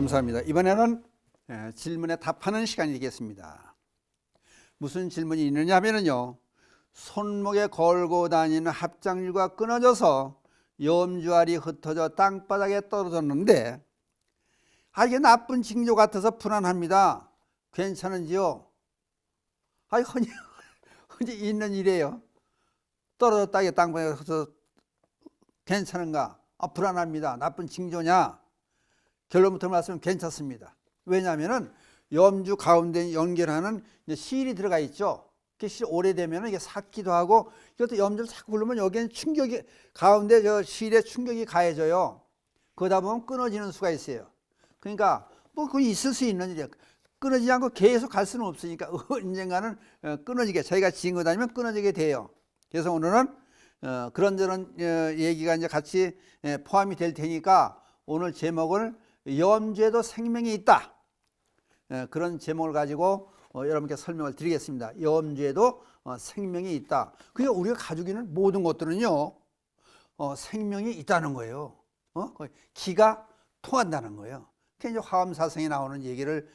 감사합니다. 이번에는 질문에 답하는 시간이 되겠습니다. 무슨 질문이 있느냐 하면요, 손목에 걸고 다니는 합장줄과 끊어져서 염주알이 흩어져 땅바닥에 떨어졌는데 이게 나쁜 징조 같아서 불안합니다. 괜찮은지요? 흔히 있는 일이에요. 떨어졌다 이게 땅바닥에 흩어져 괜찮은가? 불안합니다. 나쁜 징조냐? 결론부터 말씀은 괜찮습니다. 왜냐하면 염주 가운데 연결하는 실이 들어가 있죠. 그 실 오래되면 이게 삭기도 하고, 이것도 염주를 자꾸 굴르면 여기는 충격이, 가운데 저 실에 충격이 가해져요. 그러다 보면 끊어지는 수가 있어요. 그러니까 그건 있을 수 있는 일이에요. 끊어지지 않고 계속 갈 수는 없으니까 언젠가는 끊어지게, 저희가 지은 거 다니면 끊어지게 돼요. 그래서 오늘은 그런저런 얘기가 이제 같이 포함이 될 테니까 오늘 제목을 염주에도 생명이 있다, 그런 제목을 가지고 여러분께 설명을 드리겠습니다. 염주에도 생명이 있다. 그러니까 우리가 가지고 있는 모든 것들은요, 생명이 있다는 거예요. 기가 통한다는 거예요. 그게 이제 화엄사성에 나오는 얘기를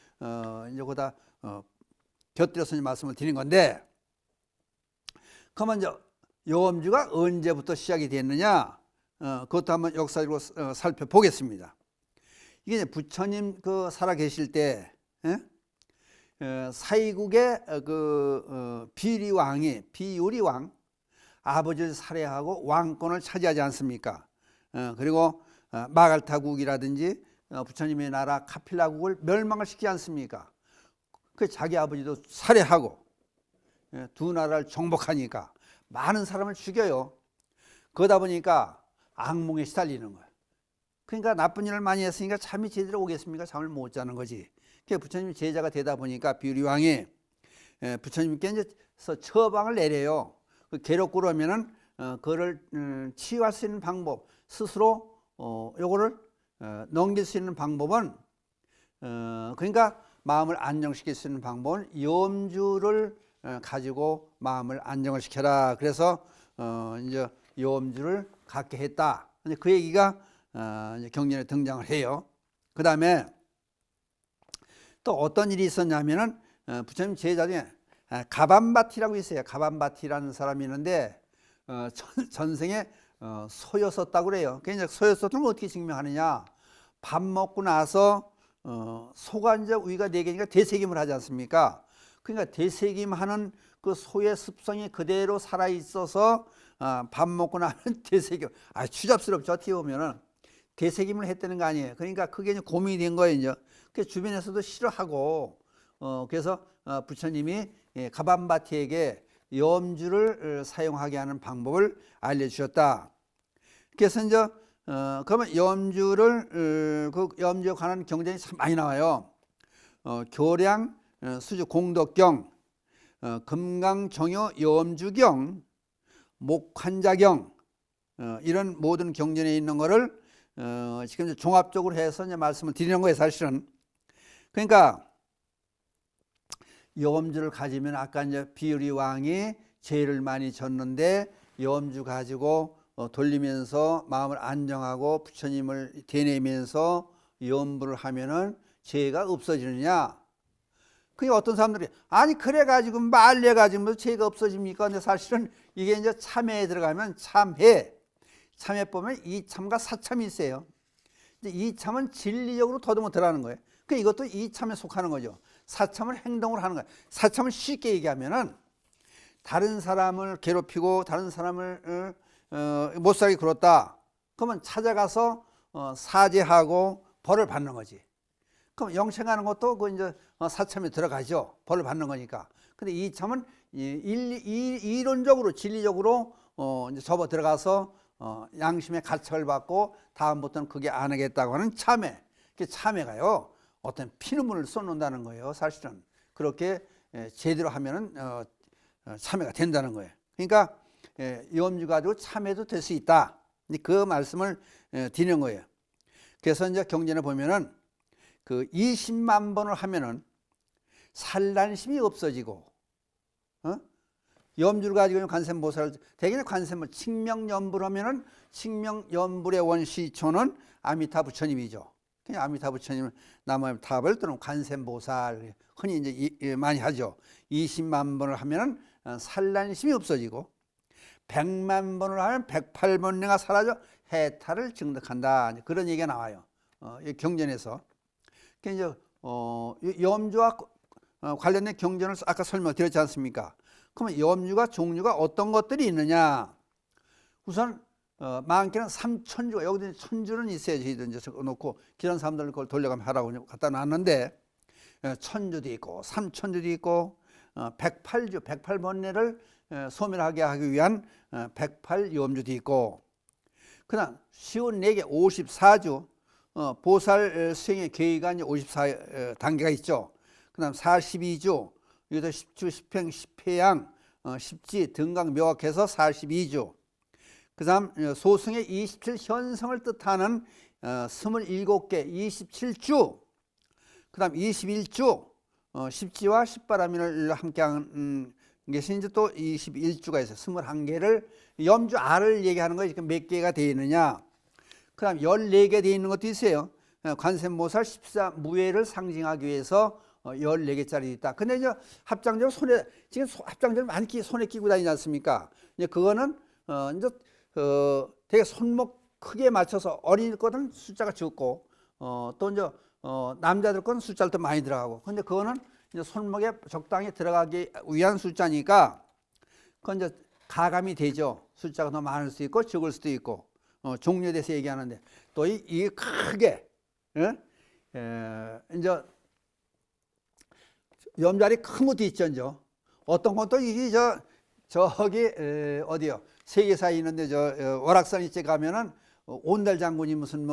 이제 거기다 곁들여서 말씀을 드린 건데, 그러면 이제 염주가 언제부터 시작이 됐느냐? 그것도 한번 역사적으로 살펴보겠습니다. 이게 부처님 살아 계실 때, 사이국의 비유리왕 아버지를 살해하고 왕권을 차지하지 않습니까? 그리고 마갈타국이라든지 부처님의 나라 카필라국을 멸망을 시키지 않습니까? 그 자기 아버지도 살해하고 두 나라를 정복하니까 많은 사람을 죽여요. 그러다 보니까 악몽에 시달리는 거예요. 그러니까 나쁜 일을 많이 했으니까 잠이 제대로 오겠습니까? 잠을 못 자는 거지. 부처님이 제자가 되다 보니까 비유리왕이 부처님께 이제 처방을 내려요. 괴롭고 그러면은 그거를 치유할 수 있는 방법, 스스로 요거를 넘길 수 있는 방법은, 그러니까 마음을 안정시킬 수 있는 방법은 염주를 가지고 마음을 안정을 시켜라. 그래서 이제 염주를 갖게 했다. 그 얘기가 이제 경전에 등장을 해요. 그 다음에 또 어떤 일이 있었냐면은 부처님 제자 중에 가반바티라고 있어요. 가반바티라는 사람이 있는데 전생에 소였었다고 그래요. 그러니까 소였었던 걸 어떻게 증명하느냐? 밥 먹고 나서 소가 이제 위가 4개니까 되새김을 하지 않습니까? 그러니까 되새김하는 그 소의 습성이 그대로 살아 있어서 밥 먹고 나면 되새김. 추잡스럽죠. 어떻게 보면은 되새김을 했다는 거 아니에요. 그러니까 그게 이제 고민이 된 거예요. 이제 그 주변에서도 싫어하고, 그래서 부처님이 가반바티에게 염주를 사용하게 하는 방법을 알려주셨다. 그래서 이제 그러면 염주를 그 염주에 관한 경전이 참 많이 나와요. 교량 수주 공덕경, 금강정요 염주경, 목환자경, 이런 모든 경전에 있는 거를 지금 종합적으로 해서 이제 말씀을 드리는 거예요, 사실은. 그러니까 염주를 가지면 아까 이제 비유리 왕이 죄를 많이 졌는데 염주 가지고 돌리면서 마음을 안정하고 부처님을 되뇌면서 염불을 하면은 죄가 없어지느냐? 그게 어떤 사람들이 그래 가지고 말려 가지고 죄가 없어집니까? 근데 사실은 이게 이제 참회에 들어가면 참회 보면 이참과 사참이 있어요. 이참은 진리적으로 더듬어 들어가는 거예요. 이것도 이참에 속하는 거죠. 사참은 행동을 하는 거예요. 사참을 쉽게 얘기하면은 다른 사람을 괴롭히고 다른 사람을 못살게 굴었다. 그러면 찾아가서 사죄하고 벌을 받는 거지. 그럼 영생하는 것도 그 이제 사참에 들어가죠. 벌을 받는 거니까. 근데 이참은 이론적으로 진리적으로 이제 접어 들어가서 양심의 가책을 받고 다음부터는 그게 안 하겠다고 하는 참회. 참회가요, 어떤 피눈물을 쏟는다는 거예요. 사실은 그렇게 제대로 하면은 참회가 된다는 거예요. 그러니까 염주 가지고 참회도 될 수 있다. 그 말씀을 드리는 거예요. 그래서 이제 경전에 보면은 그 20만 번을 하면은 산란심이 없어지고, 염주를 가지고 관세음보살을, 대개는 관세음보살 칭명연불 하면은 칭명연불의 원시초는 아미타 부처님이죠. 그냥 아미타 부처님 나무의 탑을 또는 관세음보살 흔히 이제 많이 하죠. 20만 번을 하면은 산란심이 없어지고 100만 번을 하면 108번뇌가 사라져 해탈을 증득한다. 그런 얘기가 나와요. 이 경전에서. 이제 염주와 관련된 경전을 아까 설명드렸지 않습니까? 그러면 염주가 종류가 어떤 것들이 있느냐? 우선 많게는 삼천주가 여기도 천주는 있어야지 이제 적어놓고 기존 사람들 그걸 돌려가면 하라고 갖다 놨는데 천주도 있고 삼천주도 있고 108주 108번뇌를 소멸하게 하기 위한 108염주도 있고 그다음 쉬운 4개 54주 보살 수행의 계기가 이제 54단계가 있죠. 그다음 42주 여기서 10주 10행 10회양 10지 등강 묘학해서 42주 그 다음 소승의 27현성을 뜻하는 27개 27주 그 다음 21주 10지와 10바라민을 함께한 것이 이제 또 21주가 있어요. 21개를 염주 알을 얘기하는 거예요. 몇 개가 되어 있느냐. 그 다음 14개 되어 있는 것도 있어요. 관세음보살 14무예를 상징하기 위해서 14개짜리 있다. 근데 이제 합장절 지금 합장절 많이 손에 끼고 다니지 않습니까? 이제 그거는 이제 되게 손목 크게 맞춰서 어린이 거는 숫자가 적고 또 이제 남자들 거는 숫자를 더 많이 들어가고 근데 그거는 이제 손목에 적당히 들어가기 위한 숫자니까 그건 이제 가감이 되죠. 숫자가 더 많을 수도 있고 적을 수도 있고 종류에 대해서 얘기하는데 또 이게 크게 이제 염자리 큰 것도 있죠. 이제 어떤 것도 이게 저기 어디요? 세계사에 있는데 월악산 이쪽 가면은 온달 장군이 무슨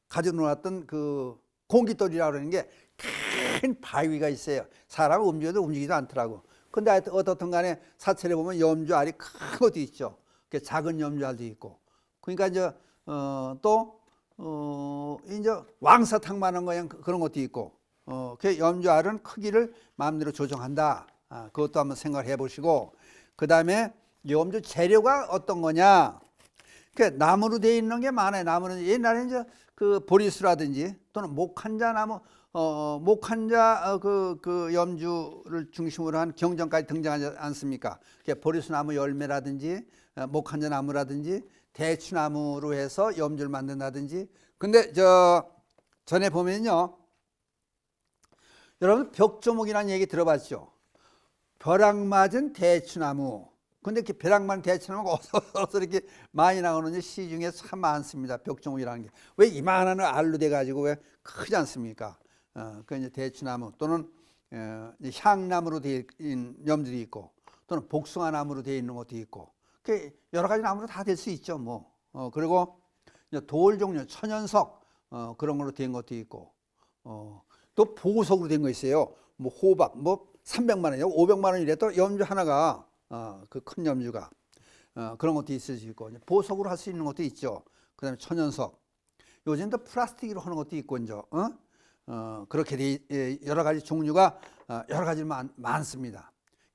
가지고 놀았던 그 공깃돌이라고 그러는 게 큰 바위가 있어요. 사람 움직여도 움직이지도 않더라고. 근데 하여튼 어떻든 간에 사찰에 보면 염주알이 큰 것도 있죠. 작은 염주알도 있고. 그러니까 이제 또 이제 왕사탕만한 거양 그런 것도 있고. 그 염주알은 크기를 마음대로 조정한다. 그것도 한번 생각을 해보시고. 그 다음에 염주 재료가 어떤 거냐? 그 나무로 되어 있는 게 많아요. 나무는 옛날에 이제 그 보리수라든지 또는 목한자 나무, 목한자 그 염주를 중심으로 한 경전까지 등장하지 않습니까? 보리수 나무 열매라든지 목한자 나무라든지 대추나무로 해서 염주를 만든다든지. 근데 전에 보면요, 여러분 벽조목이라는 얘기 들어봤죠? 벼락 맞은 대추나무. 근데 이렇게 벼락 맞은 대추나무가 어서 이렇게 많이 나오는지 시중에 참 많습니다. 벽종목이라는 게. 왜 이만한 알로 돼가지고 왜 크지 않습니까? 그 이제 대추나무 또는 향나무로 되어 있는 염들이 있고 또는 복숭아나무로 되어 있는 것도 있고 여러 가지 나무로 다 될 수 있죠. 뭐. 그리고 돌 종류, 천연석 그런 걸로 된 것도 있고 또 보석으로 된 거 있어요. 뭐 호박, 뭐 300만 원이요, 500만 원 이래도 염주 하나가 그 큰 염주가 그런 것도 있을 수 있고 보석으로 할 수 있는 것도 있죠. 그다음에 천연석, 요즘 또 플라스틱으로 하는 것도 있고 이제 그렇게 여러 가지 종류가 여러 가지 많습니다.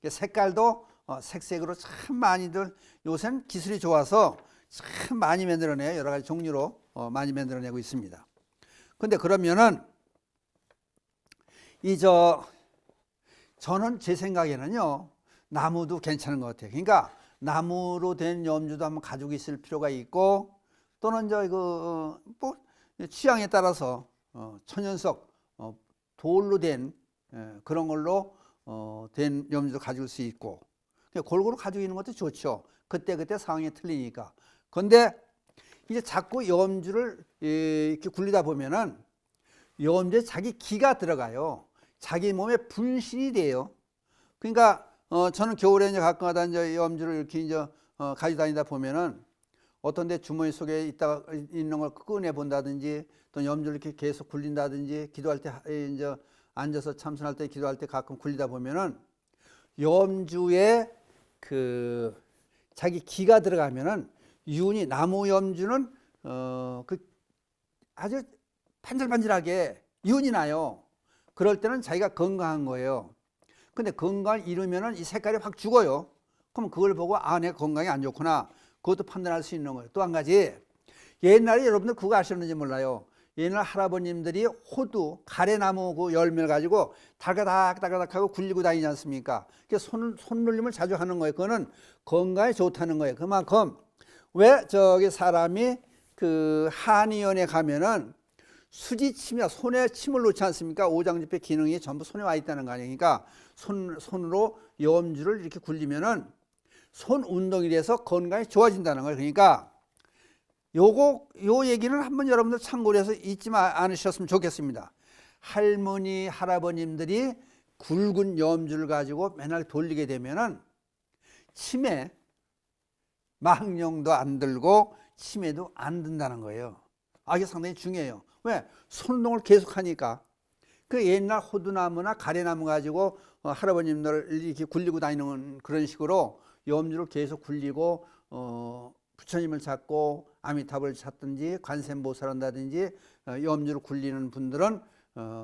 색깔도 색색으로 참 많이들 요새는 기술이 좋아서 참 많이 만들어내요. 여러 가지 종류로 많이 만들어내고 있습니다. 근데 그러면은 저는 제 생각에는요, 나무도 괜찮은 것 같아요. 그러니까 나무로 된 염주도 한번 가지고 있을 필요가 있고 또는 뭐 취향에 따라서 천연석 돌로 된 그런 걸로 된 염주도 가지고 수 있고 골고루 가지고 있는 것도 좋죠. 그때 상황이 틀리니까. 그런데 이제 자꾸 염주를 이렇게 굴리다 보면은 염주에 자기 기가 들어가요. 자기 몸에 분신이 돼요. 그러니까 저는 겨울에 이제 가끔가다 이제 염주를 이렇게 이제 가지고 다니다 보면은 어떤 데 주머니 속에 있는 걸 꺼내 본다든지 또 염주를 이렇게 계속 굴린다든지 기도할 때 이제 앉아서 참선할 때 기도할 때 가끔 굴리다 보면은 염주에 그 자기 기가 들어가면은 윤이 나무 염주는 그 아주 반질반질하게 윤이 나요. 그럴 때는 자기가 건강한 거예요. 근데 건강을 잃으면은 이 색깔이 확 죽어요. 그럼 그걸 보고 내가 건강이 안 좋구나. 그것도 판단할 수 있는 거예요. 또 한 가지, 옛날에 여러분들 그거 아셨는지 몰라요. 옛날 할아버님들이 호두, 가래나무 그 열매를 가지고 달가닥 하고 굴리고 다니지 않습니까? 손놀림을 자주 하는 거예요. 그거는 건강에 좋다는 거예요. 그만큼 왜 저기 사람이 그 한의원에 가면은 수지침이야, 손에 침을 놓지 않습니까? 오장집회 기능이 전부 손에 와 있다는 거 아니에요. 그러니까 손으로 염주를 이렇게 굴리면은 손 운동이 돼서 건강이 좋아진다는 거예요. 그러니까 요 얘기는 한번 여러분들 참고를 해서 잊지 않으셨으면 좋겠습니다. 할머니, 할아버님들이 굵은 염주를 가지고 맨날 돌리게 되면은 치매, 망령도 안 들고 치매도 안 든다는 거예요. 이게 상당히 중요해요. 왜? 손운동을 계속 하니까. 그 옛날 호두나무나 가래나무 가지고 할아버님들 이렇게 굴리고 다니는 그런 식으로 염주를 계속 굴리고 부처님을 찾고 아미타불을 찾든지 관세음보살을 한다든지 염주를 굴리는 분들은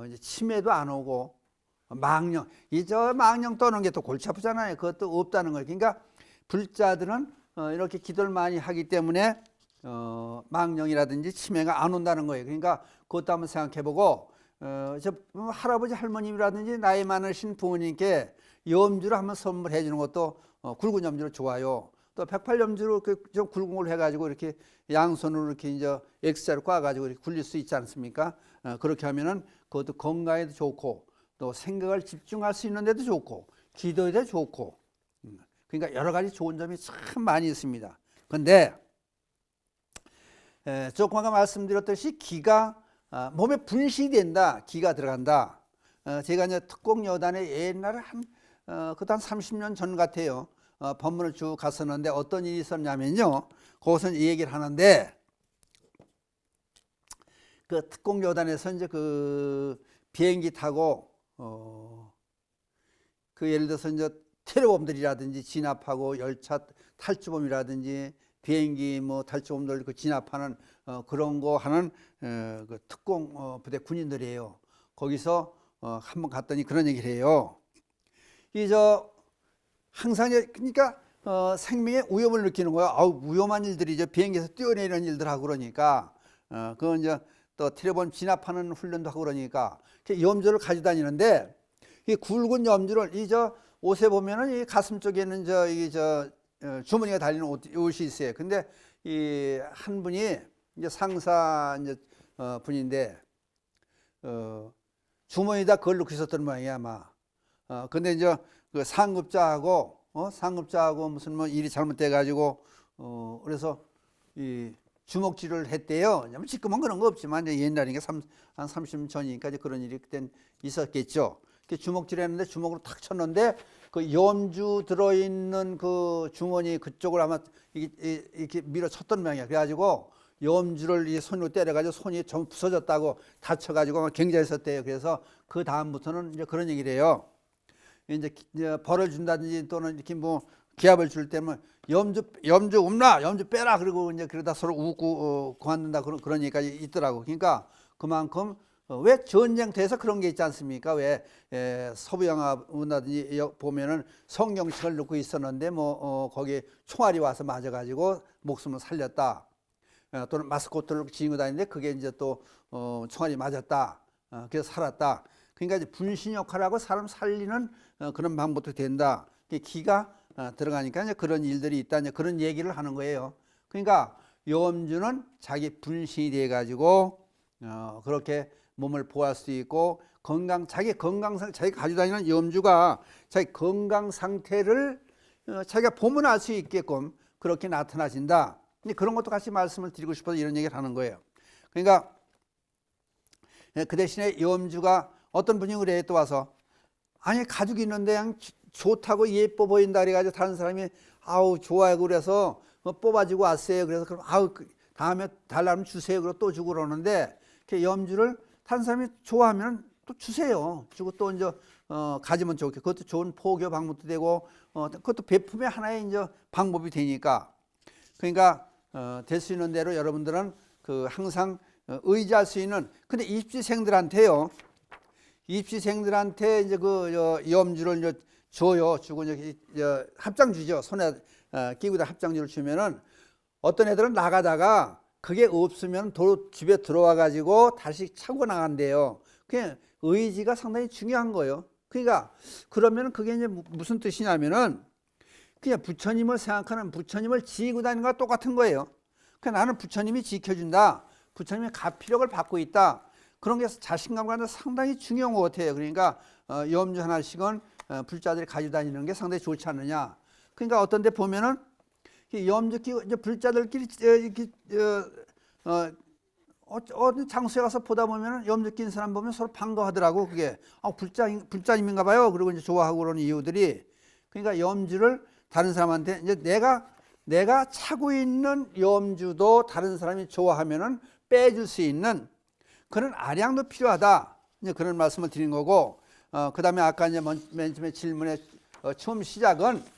이제 치매도 안 오고 망령, 저 망령 떠는 게 또 골치 아프잖아요. 그것도 없다는 거예요. 그러니까 불자들은 이렇게 기도를 많이 하기 때문에 망령이라든지 치매가 안 온다는 거예요. 그러니까 그것도 한번 생각해보고 저 할아버지 할머님이라든지 나이 많으신 부모님께 염주를 한번 선물해 주는 것도 굵은 염주로 좋아요. 또 108염주로 좀 굵은 걸 해가지고 이렇게 양손으로 이렇게 이제 X자로 꽈가지고 이렇게 굴릴 수 있지 않습니까? 그렇게 하면은 그것도 건강에도 좋고 또 생각을 집중할 수 있는 데도 좋고 기도에도 좋고 그러니까 여러 가지 좋은 점이 참 많이 있습니다. 근데 조금 아까 말씀드렸듯이 기가 몸에 분실이 된다, 기가 들어간다. 제가 이제 특공여단에 옛날에 그것도 한 30년 전 같아요. 법문을 쭉 갔었는데 어떤 일이 있었냐면요. 거기서 이 얘기를 하는데 그 특공여단에서 이제 그 비행기 타고 그 예를 들어서 이제 테러범들이라든지 진압하고 열차 탈주범이라든지 비행기 뭐 탈주범들 그 진압하는 그런 거 하는 그 특공 부대 군인들이에요. 거기서 한번 갔더니 그런 얘기를 해요. 항상 그러니까 생명의 위험을 느끼는 거야. 위험한 일들이죠. 비행기에서 뛰어내리는 일들 하고 그러니까 그건 이제 또 테러범 진압하는 훈련도 하고 그러니까 염주를 가지고 다니는데 이 굵은 염주를 옷에 보면은 이 가슴 쪽에는 주머니가 달리는 옷이 있어요. 근데 이 한 분이 이제 상사 분인데 주머니에다 그걸 넣고 있었던 모양이야 아마. 근데 이제 그 상급자하고 무슨 뭐 일이 잘못돼 가지고 그래서 이 주먹질을 했대요. 지금은 그런 거 없지만 이제 옛날이니까 한 30년 전이니까 이제 그런 일이 그땐 있었겠죠. 주먹질 했는데 주먹으로 탁 쳤는데 그 염주 들어있는 그 주머니 그쪽을 아마 이렇게 밀어쳤던 모양이야. 그래가지고 염주를 이 손으로 때려가지고 손이 좀 부서졌다고 다쳐가지고 굉장했었대요. 그래서 그 다음부터는 이제 그런 얘기를 해요. 이제 벌을 준다든지 또는 이렇게 뭐 기합을 줄 때면 염주 없나 염주 빼라 그리고 이제 그러다 서로 웃고 그만둔다 그런 얘기가 있더라고. 그러니까 그만큼 왜 전쟁터에서 그런 게 있지 않습니까? 왜 서부 영화라든지 보면은 성경책을 넣고 있었는데 거기에 총알이 와서 맞아가지고 목숨을 살렸다. 또는 마스코트를 지니고 다니는데 그게 이제 또 총알이 맞았다. 그래서 살았다. 그러니까 이제 분신 역할하고 사람 살리는 그런 방법도 된다. 기가 들어가니까 이제 그런 일들이 있다. 이제 그런 얘기를 하는 거예요. 그러니까 염주는 자기 분신이 돼 가지고 그렇게 몸을 보호할 수 있고 자기가 가지고 다니는 염주가 자기 건강 상태를 자기가 보면 알 수 있게끔 그렇게 나타나진다. 그런 것도 같이 말씀을 드리고 싶어서 이런 얘기를 하는 거예요. 그러니까 그 대신에 염주가 어떤 분이 그래 또 와서 아니 가죽이 있는데 그냥 좋다고 예뻐 보인다 그래가지고 다른 사람이 좋아요 그래서 뽑아주고 왔어요. 그래서 그럼 다음에 달라면 주세요. 그러고 또 주고 그러는데 염주를 다른 사람이 좋아하면 또 주세요. 주고 또 이제 가지면 좋게 그것도 좋은 포교 방법도 되고 그것도 베품의 하나의 이제 방법이 되니까 그러니까 될 수 있는 대로 여러분들은 항상 의지할 수 있는 근데 입시생들한테요. 입시생들한테 이제 염주를 이제 줘요. 주고 이제 합장 주죠. 손에 끼고 다 합장주를 주면은 어떤 애들은 나가다가 그게 없으면 집에 들어와 가지고 다시 차고 나간대요. 그게 의지가 상당히 중요한 거예요. 그러니까 그러면 그게 이제 무슨 뜻이냐면은 그냥 부처님을 생각하는, 부처님을 지키고 다니는 것과 똑같은 거예요. 그러니까 나는 부처님이 지켜준다, 부처님의 가피력을 받고 있다, 그런 게 자신감과 상당히 중요한 것 같아요. 그러니까 염주 하나씩은 불자들이 가지고 다니는 게 상당히 좋지 않느냐. 그러니까 어떤 데 보면은 염주 끼고 이제 불자들끼리 이렇게 어느 장소에 가서 보다 보면은 염주 낀 사람 보면 서로 반가워하더라고. 그게 불자님인가 봐요. 그리고 이제 좋아하고 그러는 이유들이, 그러니까 염주를 다른 사람한테 이제 내가 차고 있는 염주도 다른 사람이 좋아하면은 빼줄 수 있는 그런 아량도 필요하다. 이제 그런 말씀을 드린 거고, 그 다음에 아까 이제 맨 처음에 질문의 처음 시작은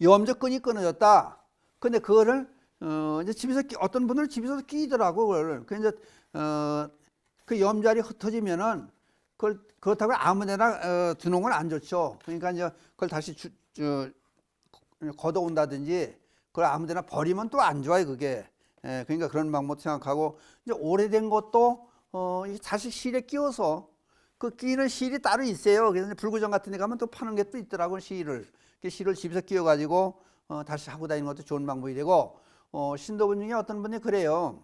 염주 끈이 끊어졌다. 근데 그거를 이제 집에서 어떤 분들은 집에서도 끼더라고. 그걸. 그 이제 그 염자리 흩어지면은 그렇다고 아무데나 두는 건 안 좋죠. 그러니까 이제 그걸 다시 걷어온다든지 그걸 아무데나 버리면 또 안 좋아요. 그게. 그러니까 그런 방법 생각하고, 이제 오래된 것도 다시 실에 끼워서 그 끼는 실이 따로 있어요. 그래서 불구정 같은 데 가면 또 파는 게 또 있더라고요. 실을 집에서 끼워 가지고 다시 하고 다니는 것도 좋은 방법이 되고, 신도분 중에 어떤 분이 그래요.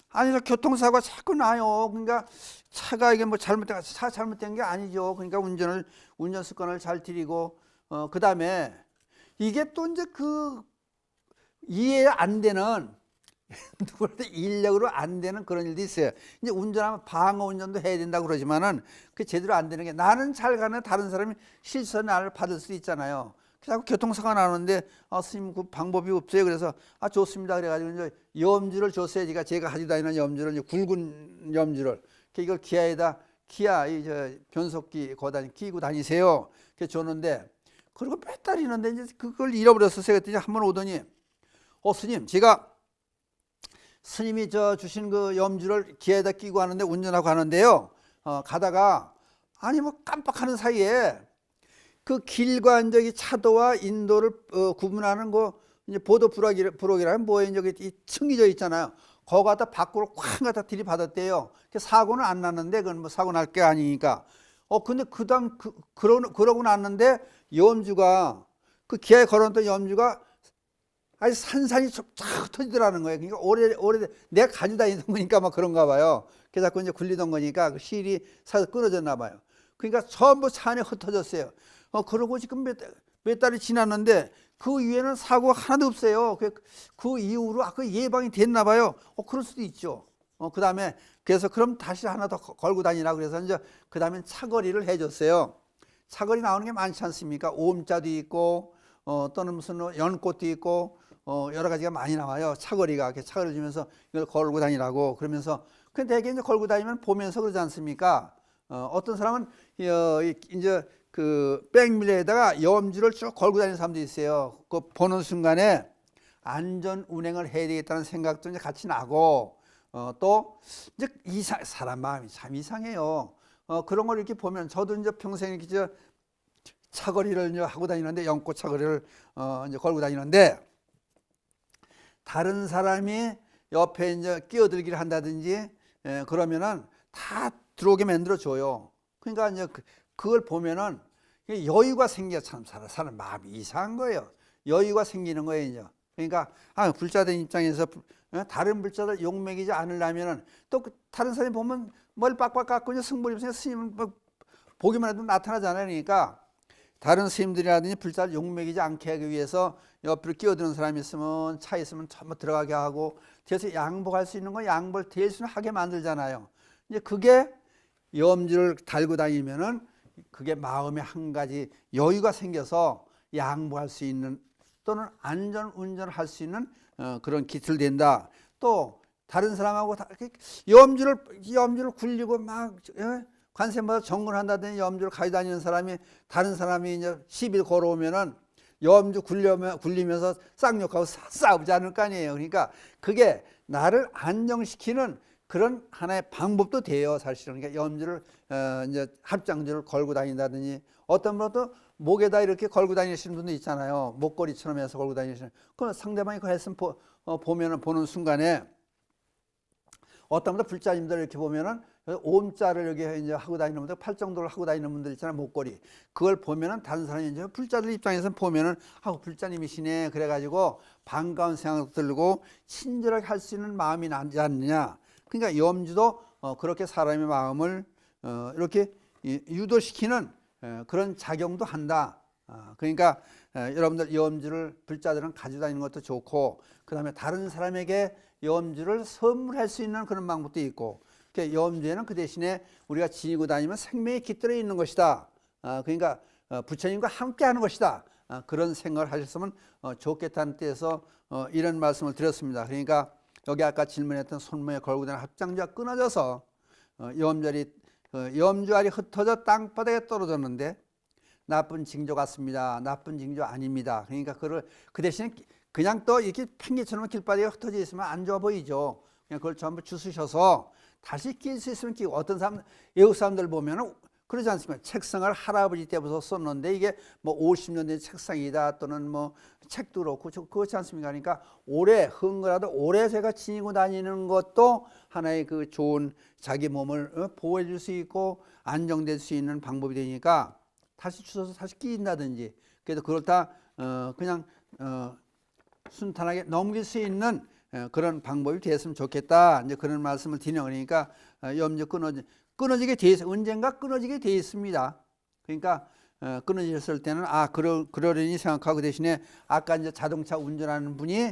아니, 교통사고가 자꾸 나요. 그러니까 차가 이게 뭐 잘못된 게 아니죠. 그러니까 운전 습관을 잘 들이고, 그 다음에 이게 또 이제 그 이해 안 되는 누구한테 인력으로 안 되는 그런 일도 있어요. 이제 운전하면 방어 운전도 해야 된다고 그러지만은 그 제대로 안 되는 게, 나는 잘 가는 다른 사람이 실수한 나를 받을 수 있잖아요. 그래서 교통사고가 나는데 스님 그 방법이 없어요. 그래서 좋습니다. 그래가지고 이제 염주를 줬어요. 제가 가지고 다니는 염주를, 이제 굵은 염주를, 이걸 기아 이 변속기 거다 끼고 다니세요. 그래서 줬는데, 그리고 몇 달이 있는데 이제 그걸 잃어버렸었어요. 그랬더니 한 번 오더니 스님, 제가 스님이 주신 그 염주를 기아에다 끼고 하는데 운전하고 하는데요. 가다가 아니 뭐 깜빡하는 사이에 그 길과 이제 차도와 인도를 구분하는 거 이제 보도 부록이라면 뭐에 이제 층이져 있잖아요. 거기 갖다 밖으로 쾅 갖다 들이받았대요. 사고는 안 났는데, 그건 뭐 사고 날 게 아니니까. 근데 그러고 났는데 염주가, 그 기아에 걸어놓던 염주가 아주 산산이 쫙 터지더라는 거예요. 그러니까 오래 내가 가지고 다니던 거니까 막 그런가 봐요. 그래서 자꾸 이제 굴리던 거니까 그 실이 살짝 끊어졌나 봐요. 그러니까 전부 차 안에 흩어졌어요. 그러고 지금 몇 달이 지났는데 그 위에는 사고가 하나도 없어요. 그 이후로 그 예방이 됐나 봐요. 그럴 수도 있죠. 그 다음에 그래서 그럼 다시 하나 더 걸고 다니라 그래서 이제 그 다음에 차거리를 해줬어요. 차거리 나오는 게 많지 않습니까? 오음자도 있고 또는 무슨 연꽃도 있고 여러 가지가 많이 나와요. 차거리가. 차거리 주면서 이걸 걸고 다니라고 그러면서, 근데 대개 이제 걸고 다니면 보면서 그러지 않습니까? 어떤 사람은 이제 그 백밀러에다가 염주를 쭉 걸고 다니는 사람도 있어요. 그 보는 순간에 안전 운행을 해야 되겠다는 생각도 이제 같이 나고, 또 이제 사람 마음이 참 이상해요. 그런 걸 이렇게 보면, 저도 이제 평생 이렇게 차거리를 이제 하고 다니는데, 연꽃 차거리를 이제 걸고 다니는데, 다른 사람이 옆에 이제 끼어들기를 한다든지 그러면은 다 들어오게 만들어 줘요. 그러니까 이제 그걸 보면은 여유가 생겨. 참 사람 마음이 이상한 거예요. 여유가 생기는 거예요, 이제. 그러니까 불자들 입장에서 다른 불자들 욕먹이지 않으려면은, 또 다른 사람이 보면 머리 빡빡 깎고 이제 승부리 입으면 스님은 보기만 해도 나타나잖아요. 그러니까 다른 스님들이라든지 불자를 욕먹이지 않게 하기 위해서 옆으로 끼어드는 사람이 있으면, 차 있으면 전부 들어가게 하고, 뒤에서 양보할 수 있는 건 양보를 대수는 하게 만들잖아요. 이제 그게 염주를 달고 다니면은 그게 마음에 한 가지 여유가 생겨서 양보할 수 있는, 또는 안전 운전을 할 수 있는 그런 기틀 된다. 또 다른 사람하고 염주를 굴리고 막 관세마다 정근한다든지 염주를 가지고 다니는 사람이, 다른 사람이 이제 10일 걸어오면은 염주 굴리면서 쌍욕하고 싸우지 않을 거 아니에요. 그러니까 그게 나를 안정시키는 그런 하나의 방법도 돼요, 사실은. 그러니까 염주를 이제 합장주를 걸고 다닌다든지, 어떤 분도 목에다 이렇게 걸고 다니시는 분도 있잖아요. 목걸이처럼 해서 걸고 다니시는. 그건 상대방이 그걸 했으면 보면은 보는 순간에 어떤 분들 불자님들 이렇게 보면은 옴자를 여기 이제 하고 다니는 분들, 팔정도를 하고 다니는 분들 있잖아요. 목걸이. 그걸 보면은 다른 사람이 이제 불자들 입장에서 보면은 불자님이시네. 그래가지고 반가운 생각 들고 친절하게 할 수 있는 마음이 나지 않느냐. 그러니까 염주도 그렇게 사람의 마음을 이렇게 유도시키는 그런 작용도 한다. 그러니까 여러분들 염주를 불자들은 가지고 다니는 것도 좋고, 그 다음에 다른 사람에게 염주를 선물할 수 있는 그런 방법도 있고, 염주에는 그 대신에 우리가 지니고 다니면 생명이 깃들어 있는 것이다. 그러니까 부처님과 함께 하는 것이다. 그런 생각을 하셨으면 좋겠다는 뜻에서 이런 말씀을 드렸습니다. 그러니까 여기 아까 질문했던 손목에 걸고 다니는 합장주가 끊어져서 염주알이 흩어져 땅바닥에 떨어졌는데 나쁜 징조 같습니다. 나쁜 징조 아닙니다. 그러니까 그 대신에 그냥 또 이렇게 팽개처럼 길바닥에 흩어져 있으면 안 좋아 보이죠. 그냥 그걸 전부 주스셔서 다시 끼울 수 있으면 끼고, 어떤 사람, 외국 사람들 보면은 그러지 않습니까? 책상을 할아버지 때부터 썼는데 이게 뭐 50년 된 책상이다, 또는 뭐 책도 그렇고 그렇지 않습니까? 그러니까 오래 흥거라도 오래 제가 지니고 다니는 것도 하나의 그 좋은 자기 몸을 보호해 줄 수 있고 안정될 수 있는 방법이 되니까 다시 주워서 다시 끼인다든지, 그래도 그걸 다 그냥 순탄하게 넘길 수 있는 그런 방법이 됐으면 좋겠다. 이제 그런 말씀을 드리는 거니까 염주 끊어지게 돼 있어. 언젠가 끊어지게 돼 있습니다. 그러니까 끊어졌을 때는 그러려니 생각하고, 대신에 아까 이제 자동차 운전하는 분이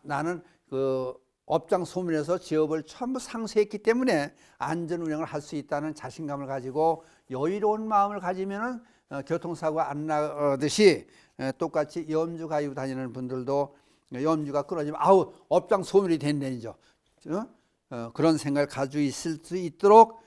나는 그 업장 소멸해서 지업을 전부 상쇄했기 때문에 안전 운행을 할 수 있다는 자신감을 가지고 여유로운 마음을 가지면은 교통사고가 안 나듯이 똑같이 염주 가지고 다니는 분들도 염주가 끊어지면 업장 소멸이 된다니죠. 그런 생각을 가지고 있을 수 있도록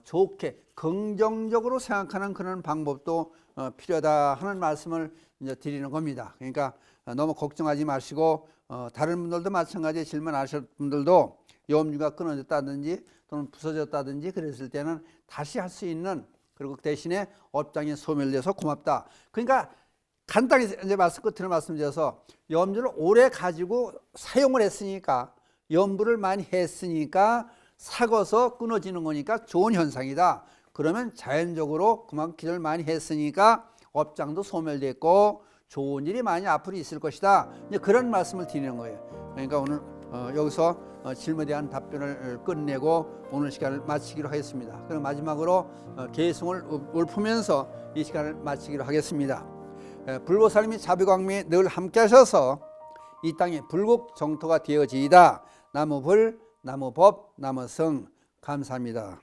좋게 긍정적으로 생각하는 그런 방법도 필요하다 하는 말씀을 이제 드리는 겁니다. 그러니까 너무 걱정하지 마시고, 다른 분들도 마찬가지 질문하실 분들도 염주가 끊어졌다든지 또는 부서졌다든지 그랬을 때는 다시 할 수 있는, 그리고 대신에 업장이 소멸돼서 고맙다. 그러니까 간단히 이제 끝으로 말씀드려서, 염주를 오래 가지고 사용을 했으니까, 염불을 많이 했으니까 삭어서 끊어지는 거니까 좋은 현상이다. 그러면 자연적으로 그만큼 기도를 많이 했으니까 업장도 소멸됐고 좋은 일이 많이 앞으로 있을 것이다. 이제 그런 말씀을 드리는 거예요. 그러니까 오늘 여기서 질문에 대한 답변을 끝내고 오늘 시간을 마치기로 하겠습니다. 그럼 마지막으로 개성을 읊으면서 이 시간을 마치기로 하겠습니다. 불보살님이 자비광명에 늘 함께 하셔서 이 땅에 불국 정토가 되어지이다. 나무 불, 나무 법, 나무 성. 감사합니다.